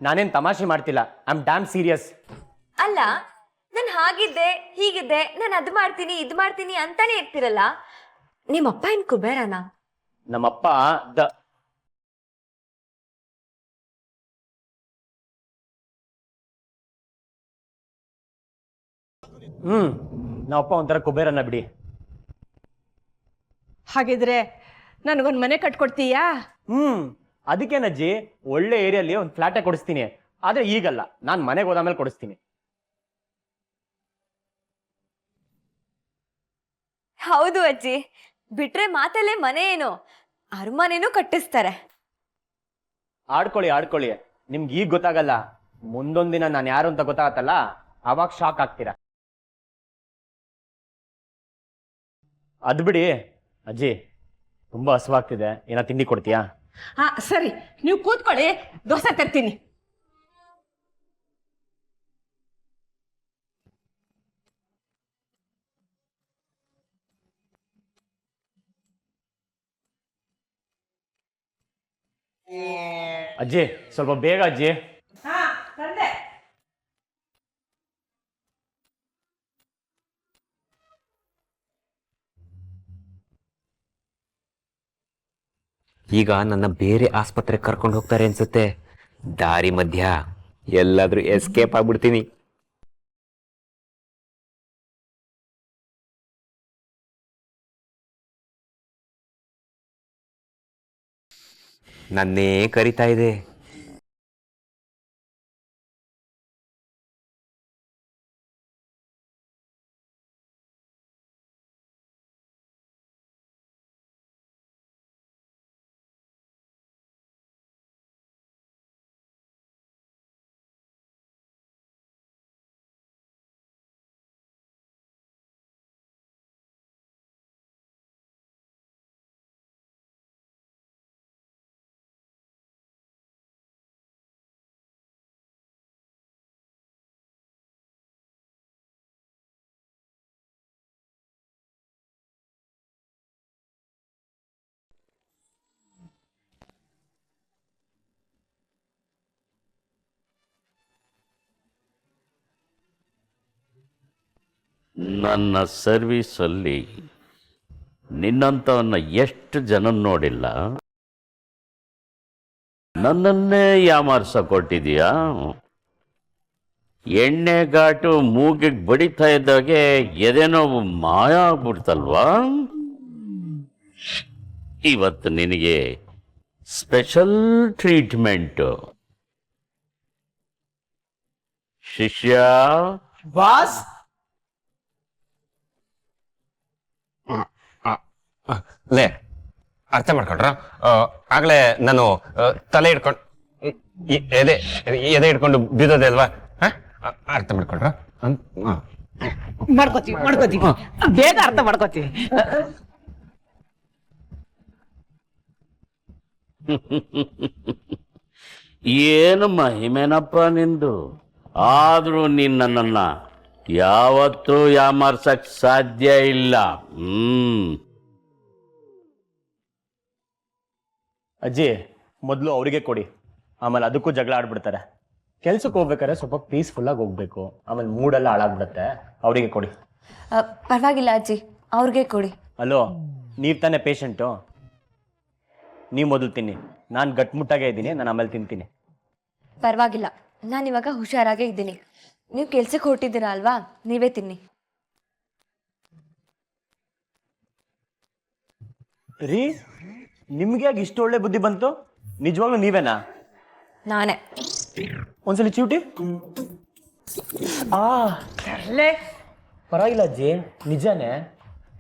ನಾನೇನ್ ತಮಾಷೆ ಮಾಡ್ತಿಲ್ಲ. I am dam serious. ಅಲ್ಲ, ನಾನು ಹಾಗಿದ್ದೆ ಹೀಗಿದ್ದೆ, ನಾನು ಅದು ಮಾಡ್ತೀನಿ ಇದು ಮಾಡ್ತೀನಿ ಅಂತಾನೆ ಇರ್ತಿರಲ್ಲ. ನಿಮ್ಮಪ್ಪ ಏನ್ ಕುಬೇರನ? ನಮ್ಮಪ್ಪ ನಮ್ಮಪ್ಪ ಒಂಥರ ಕುಬೇರನ್ನ ಬಿಡಿ. ಹಾಗಿದ್ರೆ ನನಗೊಂದು ಮನೆ ಕಟ್ಕೊಡ್ತೀಯಾ? ಅದಕ್ಕೇನಜ್ಜಿ, ಒಳ್ಳೆ ಏರಿಯಲ್ಲಿ ಒಂದು ಫ್ಲಾಟೇ ಕೊಡಿಸ್ತೀನಿ. ಆದ್ರೆ ಈಗಲ್ಲ, ನಾನು ಮನೆಗೆ ಹೋದಾದ್ಮೇಲೆ ಕೊಡಿಸ್ತೀನಿ. ಹೌದು ಅಜ್ಜಿ, ಬಿಟ್ರೆ ಮಾತಲ್ಲೇ ಮನೆ ಏನು ಅರಮನೆನೂ ಕಟ್ಟಿಸ್ತಾರೆ. ಆಡ್ಕೊಳ್ಳಿ. ನಿಮ್ಗೆ ಈಗ ಗೊತ್ತಾಗಲ್ಲ, ಮುಂದೊಂದಿನ ನಾನು ಯಾರು ಅಂತ ಗೊತ್ತಾಗತ್ತಲ್ಲ, ಅವಾಗ ಶಾಕ್ ಆಗ್ತೀರಾ. ಅದು ಬಿಡಿ ಅಜ್ಜಿ, ತುಂಬಾ ಹಸುವಾಗ್ತಿದೆ, ಏನೋ ತಿಂಡಿ ಕೊಡ್ತೀಯಾ? ಹಾ ಸರಿ, ನೀವು ಕೂತ್ಕೊಳ್ಳಿ, ದೋಸೆ ತರ್ತೀನಿ. ಅಜ್ಜಿ ಸ್ವಲ್ಪ ಬೇಗ ಅಜ್ಜಿ. ಹಾ ತಂದೆ. ಈಗ ನನ್ನ ಬೇರೆ ಆಸ್ಪತ್ರೆಗೆ ಕರ್ಕೊಂಡು ಹೋಗ್ತಾರೆ ಅನ್ಸುತ್ತೆ. ದಾರಿ ಮಧ್ಯ ಎಲ್ಲಾದ್ರೂ ಎಸ್ಕೇಪ್ ಆಗ್ಬಿಡ್ತೀನಿ. ನನ್ನೇ ಕರಿತಾ ಇದೆ. ನನ್ನ ಸರ್ವೀಸಲ್ಲಿ ನಿನ್ನಂಥವನ್ನ ಎಷ್ಟು ಜನ ನೋಡಿಲ್ಲ. ನನ್ನನ್ನೇ ಯಾಮಾರ್ಸಕೊಟ್ಟಿದೀಯಾ? ಎಣ್ಣೆ ಘಾಟು ಮೂಗಿಗೆ ಬಡಿತಾ ಇದ್ದಾಗೆ ಎದೆನೋವು ಮಾಯ ಆಗ್ಬಿಡ್ತಲ್ವಾ? ಇವತ್ತು ನಿನಗೆ ಸ್ಪೆಷಲ್ ಟ್ರೀಟ್ಮೆಂಟು. ಶಿಷ್ಯ ಬಾಸ್, ಲೇ, ಅರ್ಥ ಮಾಡ್ಕೊಂಡ್ರ? ಆಗ್ಲೇ ನಾನು ತಲೆ ಹಿಡ್ಕೊಂಡು ಎದೆ ಹಿಡ್ಕೊಂಡು ಬಿದ್ದೋದೆ ಅಲ್ವಾ? ಅರ್ಥ ಮಾಡ್ಕೊಂಡ್ರ? ಮಾಡ್ಕೋತೀವಿ, ಬೇಗ ಅರ್ಥ ಮಾಡ್ಕೋತೀವಿ. ಏನು ಮಹಿಮೇನಪ್ಪ ನಿಂದು. ಆದ್ರೂ ನೀನ್ ನನ್ನನ್ನ ಯಾವತ್ತೂ ಯಾಮಾರ್ಸಕ್ ಸಾಧ್ಯ ಇಲ್ಲ. ಅಜ್ಜಿ ಮೊದಲು ಅವರಿಗೆ ಕೊಡಿ, ಆಮೇಲೆ ಅದಕ್ಕೂ ಜಗಳ ಆಡ್ಬಿಡ್ತಾರೆ. ಕೆಲ್ಸಕ್ಕೆ ಹೋಗ್ಬೇಕಾದ್ರೆ ಸ್ವಲ್ಪ ಪೀಸ್ಫುಲ್ ಆಗಿ ಹೋಗ್ಬೇಕು, ಆಮೇಲೆ ಮೂಡೆಲ್ಲ ಹಾಳಾಗ್ಬಿಡತ್ತೆ. ಅವರಿಗೆ ಕೊಡಿ. ಪರವಾಗಿಲ್ಲ ಅಜ್ಜಿ, ಅವ್ರಿಗೆ ಕೊಡಿ. ಅಲೋ, ನೀವು ತಾನೇ ಪೇಷಂಟು, ನೀವು ಮೊದಲು ತಿನ್ನಿ. ನಾನು ಗಟ್ಮುಟ್ಟಾಗೇ ಇದ್ದೀನಿ, ನಾನು ಆಮೇಲೆ ತಿಂತೀನಿ. ಪರವಾಗಿಲ್ಲ, ನಾನು ಇವಾಗ ಹುಷಾರಾಗೇ ಇದ್ದೀನಿ. ನೀವು ಕೆಲ್ಸಕ್ಕೆ ಹೊರಟಿದ್ದೀರಾ ಅಲ್ವಾ, ನೀವೇ ತಿನ್ನಿ. ರೀ, ನಿಮ್ಗೆ ಯಾಕೆ ಇಷ್ಟು ಒಳ್ಳೆ ಬುದ್ಧಿ ಬಂತು? ನಿಜವಾಗ್ಲೂ ನೀವೇನಾ? ನಾನೇ. ಒಂದ್ಸಲಿ ಚೀಟಿ. ಪರವಾಗಿಲ್ಲ ಅಜ್ಜಿ, ನಿಜಾನೇ.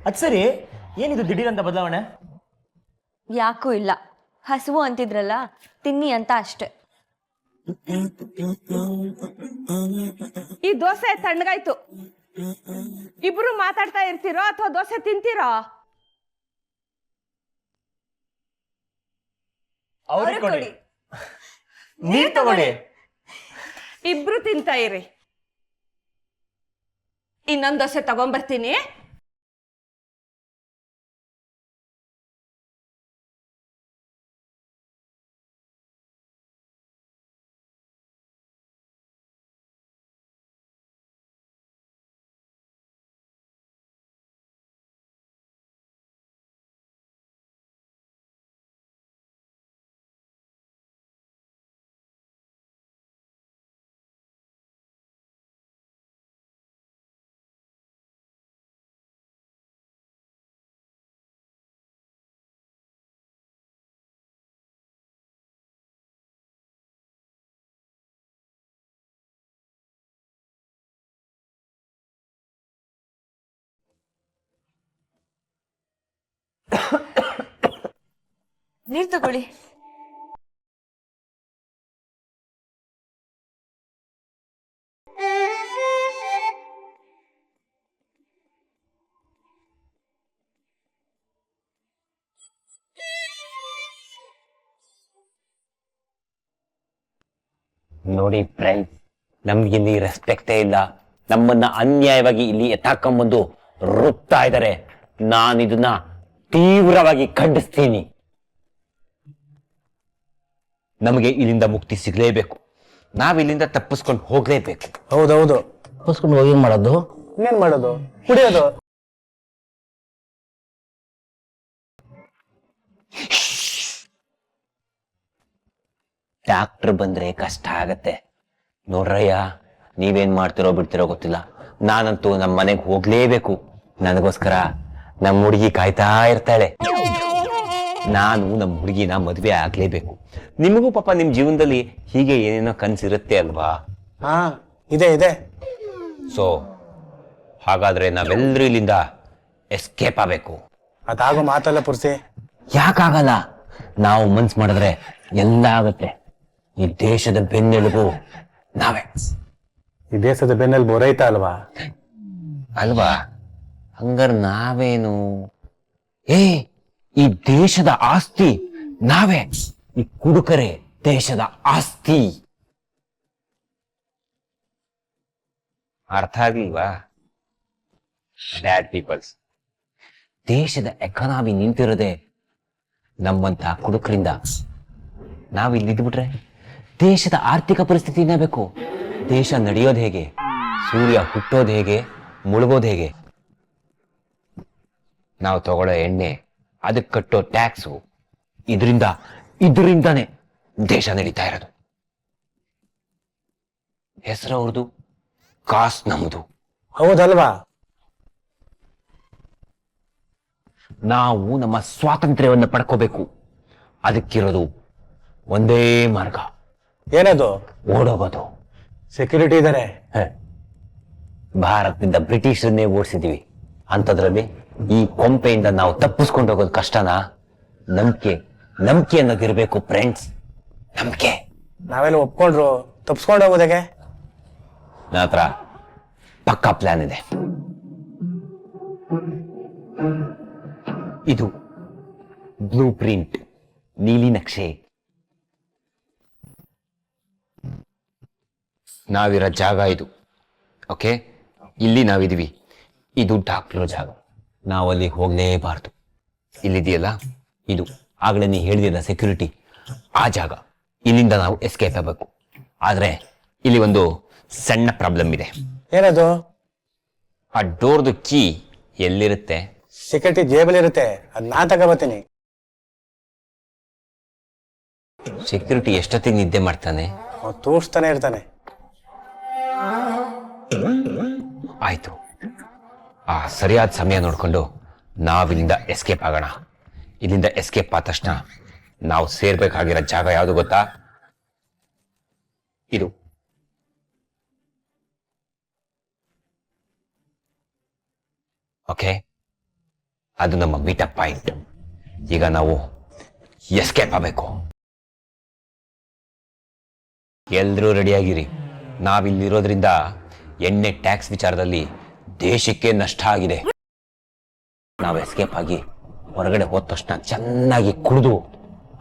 ಅದು ಸರಿ, ಏನಿದು ದಿಢೀರಂತ ಬದಲಾವಣೆ? ಯಾಕೂ ಇಲ್ಲ, ಹಸುವು ಅಂತಿದ್ರಲ್ಲ, ತಿನ್ನಿ ಅಂತ ಅಷ್ಟೆ. ಈ ದೋಸೆ ತಣ್ಣಗಾಯ್ತು. ಇಬ್ರು ಮಾತಾಡ್ತಾ ಇರ್ತೀರೋ ಅಥವಾ ದೋಸೆ ತಿಂತೀರೋ? ಅವ್ರಿಗೆ ಕೊಡಿ. ನೀವ್ ತಗೊಳ್ಳಿ. ಇಬ್ರು ತಿಂತಾ ಇರಿ. ಇನ್ನೊಂದು ದೋಸೆ ತಗೊಂಡ್ಬರ್ತೀನಿ. ನೀರ್ ತಗೊಳ್ಳಿ. ನೋಡಿ ಫ್ರೆಂಡ್, ನಮ್ಗಿಲ್ಲಿ ರೆಸ್ಪೆಕ್ಟೇ ಇಲ್ಲ. ನಮ್ಮನ್ನ ಅನ್ಯಾಯವಾಗಿ ಇಲ್ಲಿ ಎತ್ತಾಕೊಂಬಂದು ರುತ್ತಾ ಇದ್ದಾರೆ. ನಾನಿದನ್ನ ತೀವ್ರವಾಗಿ ಖಂಡಿಸ್ತೀನಿ. ನಮಗೆ ಇಲ್ಲಿಂದ ಮುಕ್ತಿ ಸಿಗ್ಲೇಬೇಕು. ನಾವಿಲ್ಲಿಂದ ತಪ್ಪಿಸ್ಕೊಂಡು ಹೋಗ್ಲೇಬೇಕು. ಹೌದೌದು. ತಪ್ಪಿಸ್ಕೊಂಡು ಹೋಗಿ ಏನ್ ಮಾಡೋದು? ಇನ್ನೇನ್ ಮಾಡೋದು? ಕುಡಿಯೋದು. ಡಾಕ್ಟರ್ ಬಂದ್ರೆ ಕಷ್ಟ ಆಗತ್ತೆ. ನೋಡ್ರಯ್ಯ, ನೀವೇನ್ ಮಾಡ್ತಿರೋ ಬಿಡ್ತಿರೋ ಗೊತ್ತಿಲ್ಲ, ನಾನಂತೂ ನಮ್ಮ ಮನೆಗೆ ಹೋಗ್ಲೇಬೇಕು. ನನಗೋಸ್ಕರ ನಮ್ಮ ಹುಡುಗಿ ಕಾಯ್ತಾ ಇರ್ತಾಳೆ. ನಾನು ನಮ್ಮ ಹುಡುಗಿನ ಮದ್ವೆ ಆಗ್ಲೇಬೇಕು. ನಿಮಗೂ ಪಾಪ ನಿಮ್ ಜೀವನದಲ್ಲಿ ಹೀಗೆ ಏನೇನೋ ಕನ್ಸಿರುತ್ತೆ ಅಲ್ವಾ? ಹಾ, ಇದೆ ಇದೆ. ಸೊ ಹಾಗಾದ್ರೆ ನಾವೆಲ್ಲರೂ ಇಲ್ಲಿಂದ ಎಸ್ಕೇಪ್ ಆಗಬೇಕು. ಅದಾಗೋ ಮಾತಲ್ಲ ಪುರ್ಸಿ. ಯಾಕಾಗಲ್ಲ? ನಾವು ಮನ್ಸ್ ಮಾಡಿದ್ರೆ ಎಲ್ಲ ಆಗತ್ತೆ. ಈ ದೇಶದ ಬೆನ್ನೆಲುಬು ನಾವೇ. ಈ ದೇಶದ ಬೆನ್ನೆಲುಬು ರೈತ ಅಲ್ವಾ? ಅಲ್ವಾ? ಹಂಗಾರೆ ನಾವೇನು? ಈ ದೇಶದ ಆಸ್ತಿ ನಾವೇ. ಈ ಕುಡುಕರೇ ದೇಶದ ಆಸ್ತಿ. ಅರ್ಥ ಆಗ್ಲಿಲ್ವಾ? ಬ್ಯಾಡ್ ಪೀಪಲ್ಸ್. ದೇಶದ ಎಕಾನಮಿ ನಿಂತಿರೋದೆ ನಮ್ಮಂತ ಕುಡುಕರಿಂದ. ನಾವಿಲ್ಲಿದ್ಬಿಟ್ರೆ ದೇಶದ ಆರ್ಥಿಕ ಪರಿಸ್ಥಿತಿ ಏನಾಗಬೇಕು? ದೇಶ ನಡೆಯೋದು ಹೇಗೆ? ಸೂರ್ಯ ಹುಟ್ಟೋದು ಹೇಗೆ? ಮುಳುಗೋದು ಹೇಗೆ? ನಾವು ತಗೊಳ್ಳೋ ಎಣ್ಣೆ, ಅದಕ್ಕೆ ಕಟ್ಟೋ ಟ್ಯಾಕ್ಸು, ಇದರಿಂದಾನೇ ದೇಶ ನಡೀತಾ ಇರೋದು. ಹೆಸರು ಅವ್ರದ್ದು, ಕಾಸು ನಮ್ಮದು. ಹೌದಲ್ವಾ? ನಾವು ನಮ್ಮ ಸ್ವಾತಂತ್ರ್ಯವನ್ನು ಪಡ್ಕೋಬೇಕು. ಅದಕ್ಕಿರೋದು ಒಂದೇ ಮಾರ್ಗ. ಏನದು? ಓಡೋಗೋದು. ಸೆಕ್ಯೂರಿಟಿ ಇದಾರೆ. ಭಾರತದಿಂದ ಬ್ರಿಟಿಷರನ್ನೇ ಓಡಿಸಿದೀವಿ. ಅಂಥದ್ರಲ್ಲಿ ಈ ಕೊಂಪೆಯಿಂದ ನಾವು ತಪ್ಪಿಸ್ಕೊಂಡು ಹೋಗೋದು ಕಷ್ಟನಾ? ನಂಬಿಕೆ ಅನ್ನೋದಿರ್ಬೇಕು ಫ್ರೆಂಡ್ಸ್. ನಂಬಿಕೆ. ನಾವೆಲ್ಲ ಒಪ್ಕೊಂಡ್ರು ತಪ್ಸ್ಕೊಂಡು ಹೋಗೋದಾಗೆ? ನನ್ನ ಹತ್ರ ಪಕ್ಕಾ ಪ್ಲಾನ್ ಇದೆ. ಇದು ಬ್ಲೂ ಪ್ರಿಂಟ್, ನೀಲಿ ನಕ್ಷೆ. ನಾವಿರೋ ಜಾಗ ಇದು. ಓಕೆ, ಇಲ್ಲಿ ನಾವಿದೀವಿ. ಇದು ಡಾಕ್ಟರ್ ಜಾಗ. ನಾವಲ್ಲಿ ಹೋಗ್ಲೇಬಾರ್ದು. ಇಲ್ಲಿದೆಯಲ್ಲ, ಇದು ಆಗಲೇ ನೀ ಹೇಳಿದಿಲ್ಲ ಸೆಕ್ಯೂರಿಟಿ, ಆ ಜಾಗ. ಇಲ್ಲಿಂದ ನಾವು ಎಸ್ಕೇಪ್ ಆಗಬೇಕು. ಆದ್ರೆ ಇಲ್ಲಿ ಒಂದು ಸಣ್ಣ ಪ್ರಾಬ್ಲಮ್ ಇದೆ. ಏನದು? ಆ ಡೋರ್ದು ಕೀ ಎಲ್ಲಿರುತ್ತೆ? ಸೆಕ್ಯೂರಿಟಿ ಜೇಬಲ್ ಇರುತ್ತೆ, ಅದ್ ನಾನ್ ತಗೋಬರ್ತೀನಿ. ಸೆಕ್ಯೂರಿಟಿ ಎಷ್ಟೊತ್ತಿಗೆ ನಿದ್ದೆ ಮಾಡ್ತಾನೆ? ಅವ್ನು ತೋರಿಸ್ತಾನೆ ಇರ್ತಾನೆ. ಆಯ್ತು, ಆ ಸರಿಯಾದ ಸಮಯ ನೋಡ್ಕೊಂಡು ನಾವಿಲ್ಲಿಂದ ಎಸ್ಕೇಪ್ ಆಗೋಣ. ಇಲ್ಲಿಂದ ಎಸ್ಕೇಪ್ ಆದ ತಕ್ಷಣ ನಾವು ಸೇರ್ಬೇಕಾಗಿರೋ ಜಾಗ ಯಾವುದು ಗೊತ್ತಾ? ಇದು. ಓಕೆ, ಅದು ನಮ್ಮ ಮೀಟಪ್ ಪಾಯಿಂಟ್. ಈಗ ನಾವು ಎಸ್ಕೇಪ್ ಆಗಬೇಕು. ಎಲ್ರೂ ರೆಡಿಯಾಗಿರಿ. ನಾವಿಲ್ಲಿರೋದ್ರಿಂದ ಎಣ್ಣೆ ಟ್ಯಾಕ್ಸ್ ವಿಚಾರದಲ್ಲಿ ದೇಶಕ್ಕೆ ನಷ್ಟ ಆಗಿದೆ. ನಾವು ಎಸ್ಕೇಪ್ ಆಗಿ ಹೊರಗಡೆ ಹೋದ ತಕ್ಷಣ ಚೆನ್ನಾಗಿ ಕುಡಿದು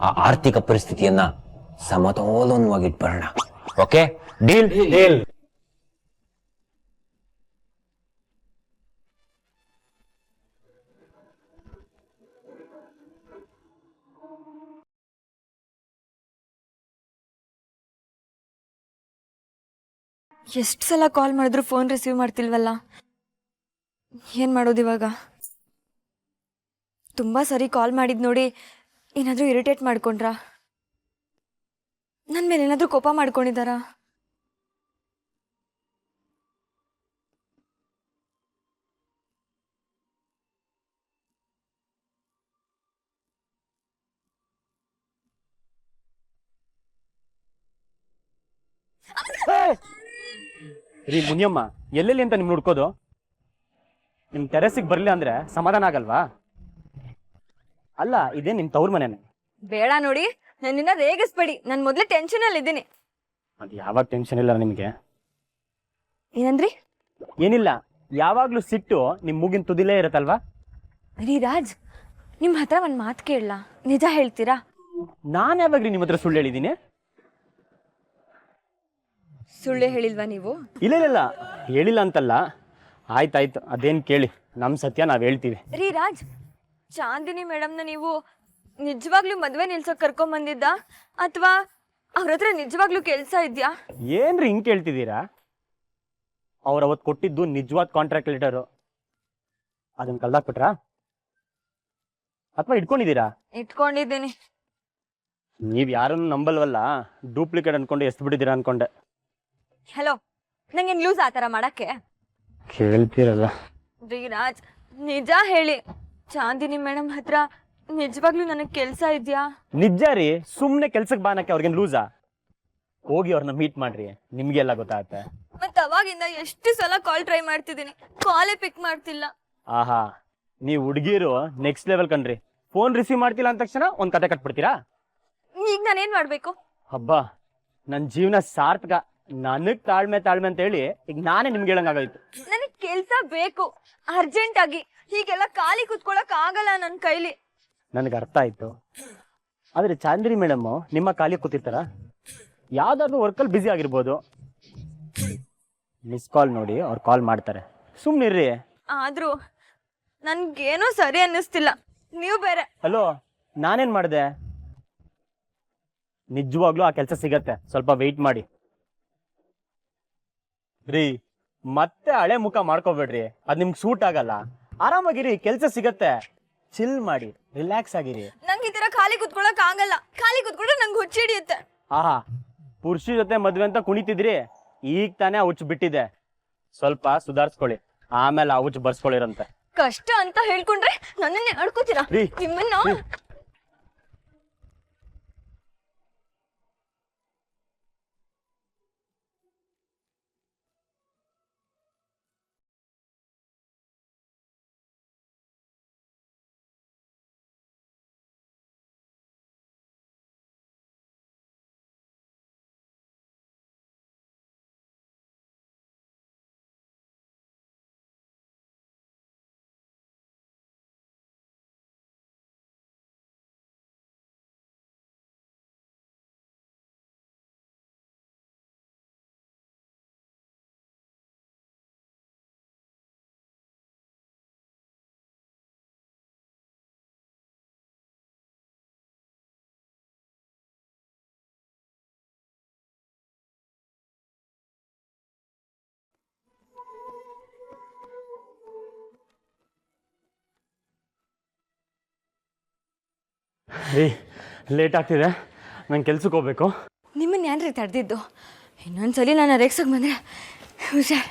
ಆ ಆರ್ಥಿಕ ಪರಿಸ್ಥಿತಿಯನ್ನ ಸಮತೋಲನವಾಗಿ ಇಟ್ಬರೋಣ. Okay, deal? ಡೀಲ್. ಎಷ್ಟು ಸಲ ಕಾಲ್ ಮಾಡಿದ್ರು ಫೋನ್ ರಿಸೀವ್ ಮಾಡ್ತಿಲ್ವಲ್ಲ, ಏನು ಮಾಡೋದು ಇವಾಗ? ತುಂಬ ಸರಿ ಕಾಲ್ ಮಾಡಿದ್ ನೋಡಿ ಏನಾದರೂ ಇರಿಟೇಟ್ ಮಾಡ್ಕೊಂಡ್ರಾ? ನನ್ನ ಮೇಲೆ ಏನಾದರೂ ಕೋಪ ಮಾಡ್ಕೊಂಡಿದ್ದಾರಾ? ರೀ ಮುನಿಯಮ್ಮ, ಎಲ್ಲೆಲ್ಲಿ ಅಂತ ನಿಮ್ ಹುಡ್ಕೋದು? ನಿಮ್ ಟೆರೆಸಿಗೆ ಬರ್ಲಿ ಅಂದ್ರೆ ಸಮಾಧಾನ ಆಗಲ್ವಾ? ಅಲ್ಲ, ಇದೇ ನಿಮ್ ತವ್ರ ಮನೆನೆ. ಬೇಡ ನೋಡಿ, ನನ್ನನ್ನ ರೇಗಿಸ್ಬೇಡಿ. ನಾನು ಮೊದಲೇ ಟೆನ್ಷನಲ್ಲಿ ಇದ್ದೀನಿ. ಅದು ಯಾವಾಗ ಟೆನ್ಷನ್ ಇಲ್ಲ ನಿಮಗೆ? ಏನಂದ್ರಿ? ಏನಿಲ್ಲ, ಯಾವಾಗ್ಲೂ ಸಿಟ್ಟು ನಿಮ್ ಮೂಗಿನ ತುದಿಲೇ ಇರತ್ತಲ್ವಾ? ರೀ ರಾಜ್, ನಿಮ್ಮ ಹತ್ರ ಒಂದು ಮಾತು ಕೇಳಲ್ಲ, ನಿಜ ಹೇಳ್ತೀರಾ? ನಾನು ಯಾವಾಗ್ರಿ ನಿಮ್ಮ ಹತ್ರ ಸುಳ್ಳು ಹೇಳಿದ್ದೀನಿ? ಸುಳ್ಳು ಹೇಳಿಲ್ವಾ ನೀವು? ಇಲ್ಲ ಇಲ್ಲ ಇಲ್ಲ, ಹೇಳಿಲ್ಲ ಅಂತಲ್ಲ. ಆಯ್ತಾಯ್ತು, ಅದೇನು ಕೇಳಿ, ನಮ್ಮ ಸತ್ಯ ನಾವು ಹೇಳ್ತೀವಿ. ರೀ ರಾಜ್, ಚಾಂದಿನಿ ಮೇಡಮ್ನ ನೀವು ನಿಜವಾಗ್ಲೂ ಮದುವೆ ನಿಲ್ಸೋಕೆ ಕರ್ಕೊಂಬಂದಿದ್ದ, ಅಥವಾ ಅವ್ರ ಹತ್ರ ನಿಜವಾಗ್ಲೂ ಕೆಲಸ ಇದೆಯಾ? ಏನ್ರಿ ಹಿಂಗೆ ಕೇಳ್ತಿದ್ದೀರಾ? ಅವ್ರು ಅವತ್ತು ಕೊಟ್ಟಿದ್ದು ನಿಜವಾದ ಕಾಂಟ್ರಾಕ್ಟ್ ಲೆಟರು. ಅದನ್ನ ಕಳ್ದಾಕ್ಬಿಟ್ರಾ ಅಥವಾ ಇಟ್ಕೊಂಡಿದ್ದೀರಾ? ಇಟ್ಕೊಂಡಿದ್ದೀನಿ. ನೀವು ಯಾರನ್ನು ನಂಬಲ್ವಲ್ಲ, ಡೂಪ್ಲಿಕೇಟ್ ಅನ್ಕೊಂಡು ಎಷ್ಟು ಬಿಟ್ಟಿದ್ದೀರಾ ಅನ್ಕೊಂಡೆ. ಹಲೋ, ನಂಗೇನು ಲೂಸ್ ಆ ಥರ ಮಾಡಕ್ಕೆ? ಕೇಳ್ತೀರಲ್ಲ. ರೀ ರಾಜ್, ನಿಜ ಹೇಳಿ, ಚಾಂದಿನಿ ಮೇಡಮ್ ಹತ್ರ ನಿಜವಾಗ್ಲೂ ನನಗೆ ಕೆಲಸ ಇದೆಯಾ? ನಿಜ ರೀ, ಸುಮ್ಮನೆ ಕೆಲ್ಸಕ್ಕೆ ಬಾನಕ್ಕೆ ಅವ್ರಿಗೇನು ಲೂಸಾ? ಹೋಗಿ ಅವ್ರನ್ನ ಮೀಟ್ ಮಾಡ್ರಿ, ನಿಮ್ಗೆಲ್ಲ ಗೊತ್ತಾಗತ್ತೆ. ಮತ್ತೆ ಅವಾಗಿಂದ ಎಷ್ಟು ಸಲ ಕಾಲ್ ಟ್ರೈ ಮಾಡ್ತಿದ್ದೀನಿ, ಕಾಲೇ ಪಿಕ್ ಮಾಡ್ತಿಲ್ಲ. ಆಹಾ, ನೀವು ಹುಡುಗಿರು ನೆಕ್ಸ್ಟ್ ಲೆವೆಲ್ ಕಣ್ರಿ. ಫೋನ್ ರಿಸೀವ್ ಮಾಡ್ತಿಲ್ಲ ಅಂದ ತಕ್ಷಣ ಒಂದು ಕತೆ ಕಟ್ಬಿಡ್ತೀರಾ? ಈಗ ನಾನೇನ್ ಮಾಡ್ಬೇಕು? ಹಬ್ಬ, ನನ್ನ ಜೀವನ ಸಾರ್ಥಕ. ನನಗ್ ತಾಳ್ಮೆ ತಾಳ್ಮೆ ಅಂತ ಹೇಳಿ ಈಗ ನಾನೇ ನಿಮ್ಗೆ ಹೇಳಂಗಾಗೋಯ್ತು. ನನಗೆ ಕೆಲಸ ಬೇಕು ಅರ್ಜೆಂಟ್ ಆಗಿ. ಹೀಗೆಲ್ಲ ಖಾಲಿ ಕುತ್ಕೊಳಕ್ ಆಗಲ್ಲ ನನ್ನ ಕೈಲಿ. ನನಗೆ ಅರ್ಥ ಆಯ್ತು. ಆದ್ರೆ ಚಾಂದ್ರಿ ಮೇಡಮ್ ನಿಮ್ಮ ಖಾಲಿ ಕೂತಿರ್ತಾರ? ಯಾವ್ದಾದ್ರು ವರ್ಕಲ್ಲಿ ಬ್ಯುಸಿ ಆಗಿರ್ಬೋದು. ಮಿಸ್ ಕಾಲ್ ನೋಡಿ, ಅವ್ರು ಕಾಲ್ ಮಾಡ್ತಾರೆ, ಸುಮ್ಮನಿರ್ರಿ. ಆದ್ರೂ ನನ್ಗೇನೋ ಸರಿ ಅನ್ನಿಸ್ತಿಲ್ಲ. ನೀವು ಬೇರೆ. ಹಲೋ, ನಾನೇನ್ ಮಾಡಿದೆ? ನಿಜವಾಗ್ಲೂ ಆ ಕೆಲಸ ಸಿಗತ್ತೆ, ಸ್ವಲ್ಪ ವೆಯ್ಟ್ ಮಾಡಿ ರೀ. ಮತ್ತೆ ಹಳೆ ಮುಖ ಮಾಡ್ಕೋಬೇಡ್ರಿ, ಅದ್ ನಿಮ್ಗೆ ಸೂಟ್ ಆಗಲ್ಲ. ಆರಾಮಾಗಿರಿ, ಕೆಲಸ ಸಿಗತ್ತೆ. ಚಿಲ್ ಮಾಡಿ, ರಿಲ್ಯಾಕ್ಸ್ ಆಗಿರಿ. ನಂಗೆ ಈ ತರ ಖಾಲಿ ಕುತ್ಕೊಳಕ್ ಆಗಲ್ಲ. ಖಾಲಿ ಕುತ್ಕೊಂಡ್ರೆ ನಂಗೆ ಹುಚ್ಚಿಡಿಯುತ್ತೆ. ಆಹಾ, ಪುರುಷ ಜೊತೆ ಮದ್ವೆ ಅಂತ ಕುಣಿತಿದ್ರಿ, ಈಗ ತಾನೇ ಆ ಹುಚ್ಚು ಬಿಟ್ಟಿದೆ. ಸ್ವಲ್ಪ ಸುಧಾರಿಸ್ಕೊಳ್ಳಿ, ಆಮೇಲೆ ಆ ಹುಚ್ಚು ಬರ್ಸ್ಕೊಳ್ಳಿರಂತೆ. ಕಷ್ಟ ಅಂತ ಹೇಳ್ಕೊಂಡ್ರೆ ನನ್ನನ್ನೇ ಅಡ್ಕೋತೀರಾ? ರೀ, ನಿಮ್ಮನ್ನ ರೀ. ರೀ, ಲೇಟ್ ಆಗ್ತಿದೆ, ನಂಗೆ ಕೆಲ್ಸಕ್ಕೆ ಹೋಗ್ಬೇಕು. ನಿಮ್ಮನ್ನ ಯಾನ್ರಿ ತಡೆದಿದ್ದು? ಇನ್ನೊಂದ್ಸಲಿ ನಾನು ರೇಗ್ಸೋಕೆ ಬಂದ್ರೆ ಹುಷಾರ್.